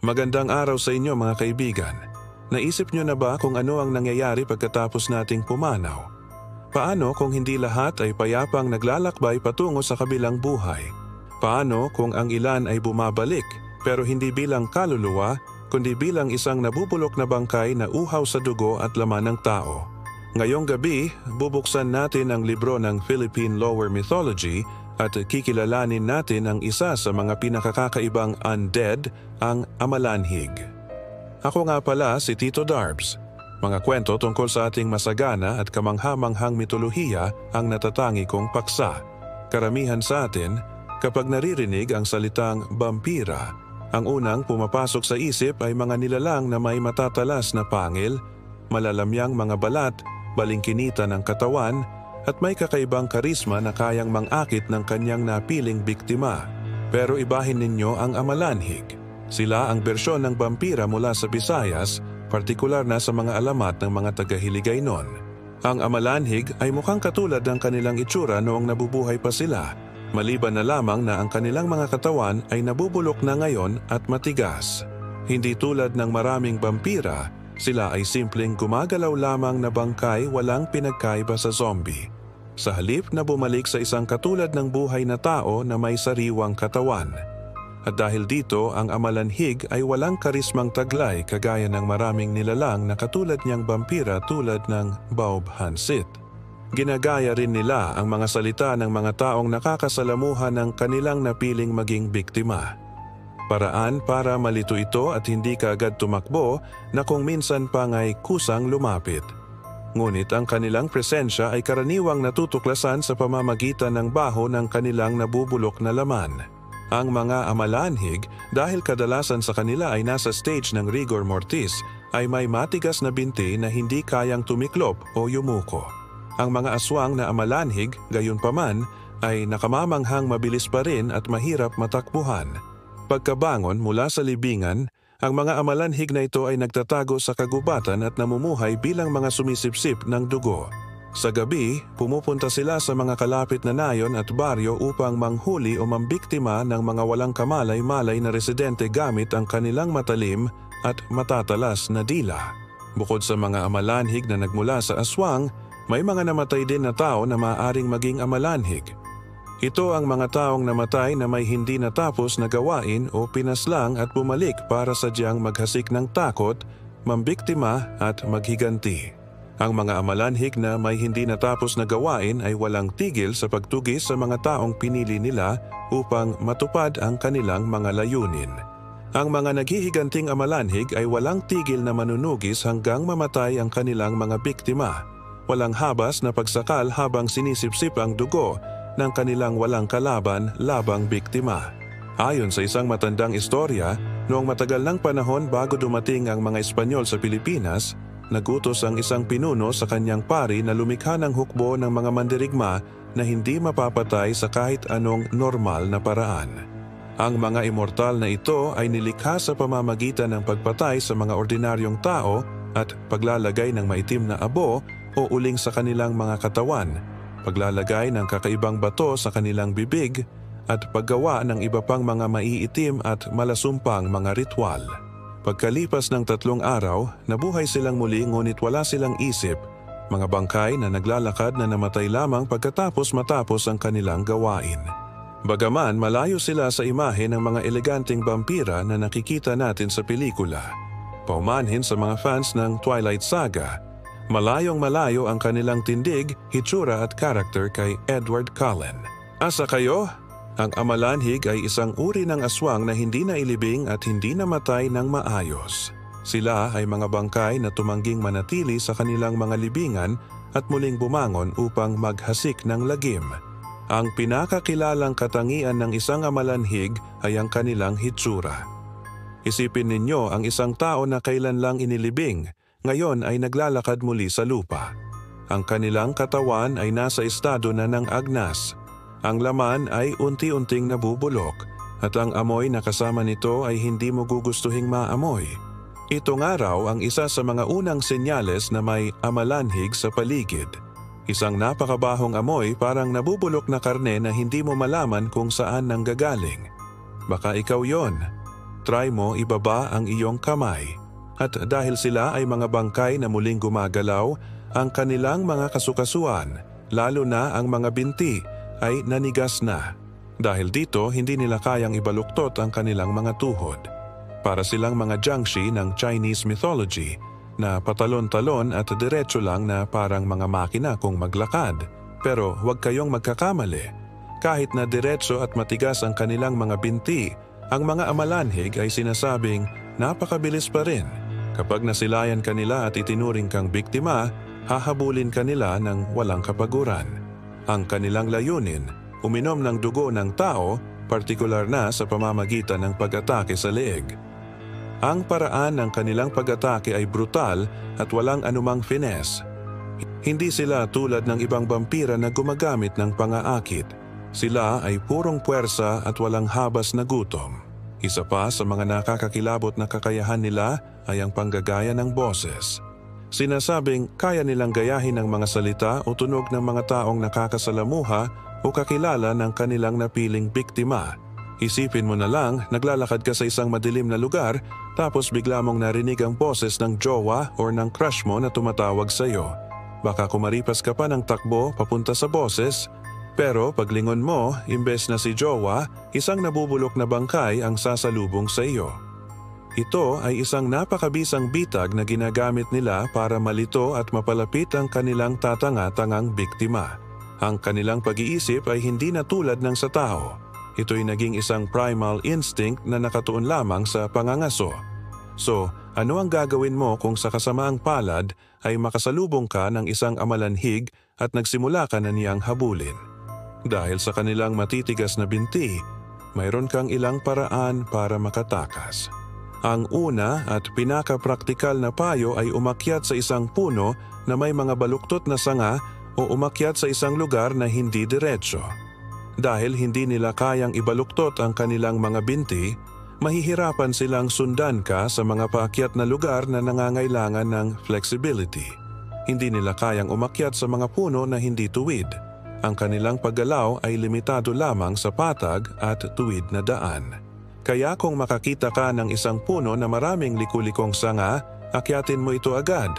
Magandang araw sa inyo mga kaibigan. Naisip nyo na ba kung ano ang nangyayari pagkatapos nating pumanaw? Paano kung hindi lahat ay payapang naglalakbay patungo sa kabilang buhay? Paano kung ang ilan ay bumabalik pero hindi bilang kaluluwa kundi bilang isang nabubulok na bangkay na uhaw sa dugo at laman ng tao? Ngayong gabi, bubuksan natin ang libro ng Philippine Lower Mythology at kikilalanin natin ang isa sa mga pinakakakaibang undead, ang Amalanhig. Ako nga pala si Tito Darbs. Mga kwento tungkol sa ating masagana at kamangha-manghang mitolohiya ang natatangi kong paksa. Karamihan sa atin, kapag naririnig ang salitang vampira, ang unang pumapasok sa isip ay mga nilalang na may matatalas na pangil, malalamyang mga balat, balingkinita ng katawan, at may kakaibang karisma na kayang mangakit ng kanyang napiling biktima. Pero ibahin ninyo ang Amalanhig. Sila ang bersyon ng vampira mula sa Visayas, partikular na sa mga alamat ng mga taga-Hiligaynon. Ang Amalanhig ay mukhang katulad ng kanilang itsura noong nabubuhay pa sila, maliban na lamang na ang kanilang mga katawan ay nabubulok na ngayon at matigas. Hindi tulad ng maraming vampira, sila ay simpleng gumagalaw lamang na bangkay walang pinagkaiba sa zombie. Sa halip na bumalik sa isang katulad ng buhay na tao na may sariwang katawan. At dahil dito, ang Amalanhig ay walang karismang taglay kagaya ng maraming nilalang na katulad niyang vampira tulad ng Baob Hansit. Ginagaya rin nila ang mga salita ng mga taong nakakasalamuha ng kanilang napiling maging biktima. Paraan para malito ito at hindi kaagad tumakbo na kung minsan pa nga'y kusang lumapit. Ngunit ang kanilang presensya ay karaniwang natutuklasan sa pamamagitan ng baho ng kanilang nabubulok na laman. Ang mga Amalanhig, dahil kadalasan sa kanila ay nasa stage ng rigor mortis, ay may matigas na binti na hindi kayang tumiklop o yumuko. Ang mga aswang na Amalanhig, gayunpaman, ay nakamamanghang mabilis pa rin at mahirap matakbuhan. Pagkabangon mula sa libingan, ang mga Amalanhig na ito ay nagtatago sa kagubatan at namumuhay bilang mga sumisipsip ng dugo. Sa gabi, pumupunta sila sa mga kalapit na nayon at baryo upang manghuli o mambiktima ng mga walang kamalay-malay na residente gamit ang kanilang matalim at matatalas na dila. Bukod sa mga Amalanhig na nagmula sa aswang, may mga namatay din na tao na maaaring maging Amalanhig. Ito ang mga taong namatay na may hindi natapos na gawain o pinaslang at bumalik para sadyang maghasik ng takot, mambiktima at maghiganti. Ang mga Amalanhig na may hindi natapos na gawain ay walang tigil sa pagtugis sa mga taong pinili nila upang matupad ang kanilang mga layunin. Ang mga naghihiganting Amalanhig ay walang tigil na manunugis hanggang mamatay ang kanilang mga biktima. Walang habas na pagsakal habang sinisipsip ang dugo ng kanilang walang kalaban labang biktima. Ayon sa isang matandang istorya, noong matagal ng panahon bago dumating ang mga Espanyol sa Pilipinas, nagutos ang isang pinuno sa kanyang pari na lumikha ng hukbo ng mga mandirigma na hindi mapapatay sa kahit anong normal na paraan. Ang mga immortal na ito ay nilikha sa pamamagitan ng pagpatay sa mga ordinaryong tao at paglalagay ng maitim na abo o uling sa kanilang mga katawan, paglalagay ng kakaibang bato sa kanilang bibig, at paggawa ng iba pang mga maiitim at malasumpang mga ritual. Pagkalipas ng 3 araw, nabuhay silang muli ngunit wala silang isip, mga bangkay na naglalakad na namatay lamang pagkatapos matapos ang kanilang gawain. Bagaman malayo sila sa imahe ng mga eleganteng vampira na nakikita natin sa pelikula. Paumanhin sa mga fans ng Twilight Saga, malayong malayo ang kanilang tindig, hitsura at karakter kay Edward Cullen. Asa kayo? Ang Amalanhig ay isang uri ng aswang na hindi nailibing at hindi namatay ng maayos. Sila ay mga bangkay na tumangging manatili sa kanilang mga libingan at muling bumangon upang maghasik ng lagim. Ang pinakakilalang katangian ng isang Amalanhig ay ang kanilang hitsura. Isipin ninyo ang isang tao na kailan lang inilibing, ngayon ay naglalakad muli sa lupa. Ang kanilang katawan ay nasa estado na ng agnas. Ang laman ay unti-unting nabubulok at ang amoy na kasama nito ay hindi mo gugustuhing maamoy. Ito nga raw ang isa sa mga unang senyales na may Amalanhig sa paligid. Isang napakabahong amoy parang nabubulok na karne na hindi mo malaman kung saan nanggagaling. Baka ikaw yon. try mo ibaba ang iyong kamay. At dahil sila ay mga bangkay na muling gumagalaw, ang kanilang mga kasukasuan, lalo na ang mga binti, ay nanigas na. Dahil dito, hindi nila kayang ibaluktot ang kanilang mga tuhod. Para silang mga jiangshi ng Chinese mythology, na patalon-talon at diretso lang na parang mga makina kung maglakad. Pero huwag kayong magkakamali. Kahit na diretso at matigas ang kanilang mga binti, ang mga amalanhig ay sinasabing napakabilis pa rin. Kapag nasilayan kanila at itinuring kang biktima, hahabulin kanila ng walang kapaguran. Ang kanilang layunin, uminom ng dugo ng tao, partikular na sa pamamagitan ng pag-atake sa leeg. Ang paraan ng kanilang pag-atake ay brutal at walang anumang finesse. Hindi sila tulad ng ibang vampira na gumagamit ng pangaakit. Sila ay purong puwersa at walang habas na gutom. Isa pa sa mga nakakakilabot na kakayahan nila ay ang panggagaya ng boses. Sinasabing kaya nilang gayahin ang mga salita o tunog ng mga taong nakakasalamuha o kakilala ng kanilang napiling biktima. Isipin mo na lang, naglalakad ka sa isang madilim na lugar tapos bigla mong narinig ang boses ng jowa o ng crush mo na tumatawag sa iyo. Baka kumaripas ka pa ng takbo papunta sa boses, pero paglingon mo, imbes na si jowa, isang nabubulok na bangkay ang sasalubong sa iyo. Ito ay isang napakabisang bitag na ginagamit nila para malito at mapalapit ang kanilang tatanga-tangang biktima. Ang kanilang pag-iisip ay hindi na tulad ng sa tao. Ito'y naging isang primal instinct na nakatuon lamang sa pangangaso. So, ano ang gagawin mo kung sa kasamaang palad ay makasalubong ka ng isang amalanhig at nagsimula ka na niyang habulin? Dahil sa kanilang matitigas na binti, mayroon kang ilang paraan para makatakas. Ang una at pinaka-praktikal na payo ay umakyat sa isang puno na may mga baluktot na sanga o umakyat sa isang lugar na hindi diretso. Dahil hindi nila kayang ibaluktot ang kanilang mga binti, mahihirapan silang sundan ka sa mga paakyat na lugar na nangangailangan ng flexibility. Hindi nila kayang umakyat sa mga puno na hindi tuwid. Ang kanilang paggalaw ay limitado lamang sa patag at tuwid na daan. Kaya kung makakita ka ng isang puno na maraming liku-likong sanga, akyatin mo ito agad.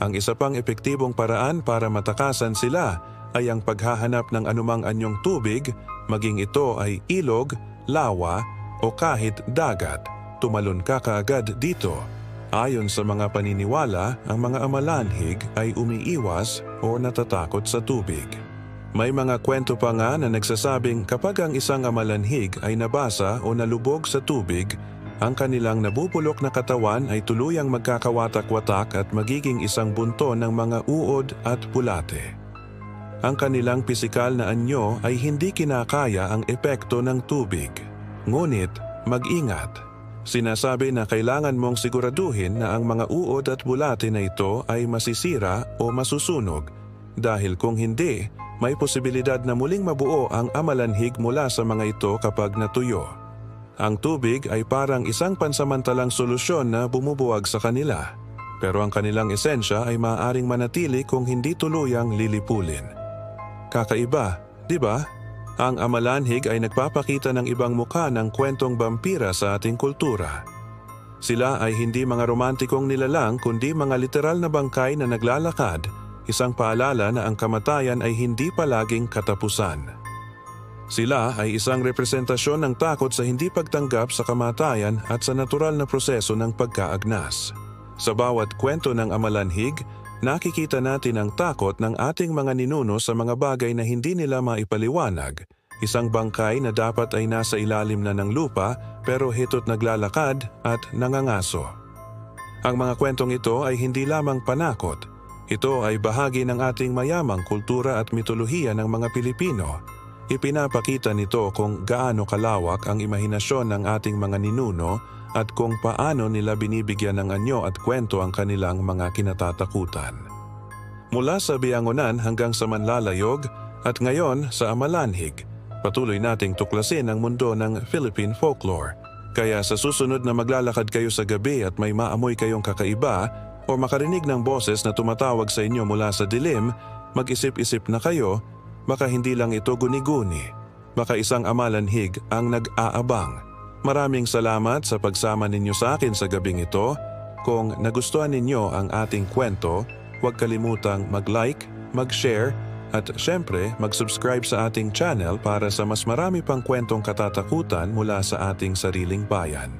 Ang isa pang epektibong paraan para matakasan sila ay ang paghahanap ng anumang anyong tubig, maging ito ay ilog, lawa o kahit dagat. Tumalon ka kaagad dito. Ayon sa mga paniniwala, ang mga amalanhig ay umiiwas o natatakot sa tubig. May mga kwento pa nga na nagsasabing kapag ang isang amalanhig ay nabasa o nalubog sa tubig, ang kanilang nabubulok na katawan ay tuluyang magkakawatak-watak at magiging isang bunto ng mga uod at bulate. Ang kanilang pisikal na anyo ay hindi kinakaya ang epekto ng tubig. Ngunit, mag-ingat. Sinasabi na kailangan mong siguraduhin na ang mga uod at bulate na ito ay masisira o masusunog dahil kung hindi, may posibilidad na muling mabuo ang amalanhig mula sa mga ito kapag natuyo. Ang tubig ay parang isang pansamantalang solusyon na bumubuwag sa kanila. Pero ang kanilang esensya ay maaaring manatili kung hindi tuluyang lilipulin. Kakaiba, di ba? Ang amalanhig ay nagpapakita ng ibang mukha ng kwentong vampira sa ating kultura. Sila ay hindi mga romantikong nilalang kundi mga literal na bangkay na naglalakad, isang paalala na ang kamatayan ay hindi palaging katapusan. Sila ay isang representasyon ng takot sa hindi pagtanggap sa kamatayan at sa natural na proseso ng pagkaagnas. Sa bawat kwento ng amalanhig, nakikita natin ang takot ng ating mga ninuno sa mga bagay na hindi nila maipaliwanag. Isang bangkay na dapat ay nasa ilalim na ng lupa pero hito't naglalakad at nangangaso. Ang mga kwentong ito ay hindi lamang panakot. Ito ay bahagi ng ating mayamang kultura at mitolohiya ng mga Pilipino. Ipinapakita nito kung gaano kalawak ang imahinasyon ng ating mga ninuno at kung paano nila binibigyan ng anyo at kwento ang kanilang mga kinatatakutan. Mula sa Biangonan hanggang sa Manlalayog at ngayon sa Amalanhig, patuloy nating tuklasin ang mundo ng Philippine folklore. Kaya sa susunod na maglalakad kayo sa gabi at may maamoy kayong kakaiba o makarinig ng boses na tumatawag sa inyo mula sa dilim, mag-isip-isip na kayo, baka hindi lang ito guni-guni, baka isang amalanhig ang nag-aabang. Maraming salamat sa pagsama ninyo sa akin sa gabing ito. Kung nagustuhan ninyo ang ating kwento, huwag kalimutang mag-like, mag-share, at syempre mag-subscribe sa ating channel para sa mas marami pang kwentong katatakutan mula sa ating sariling bayan.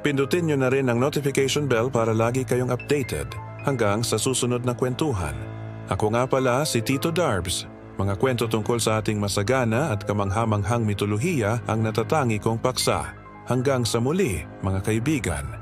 Pindutin nyo na rin ang notification bell para lagi kayong updated hanggang sa susunod na kwentuhan. Ako nga pala si Tito Darbs. Mga kwento tungkol sa ating masagana at kamanghamanghang mitolohiya ang natatangi kong paksa. Hanggang sa muli, mga kaibigan.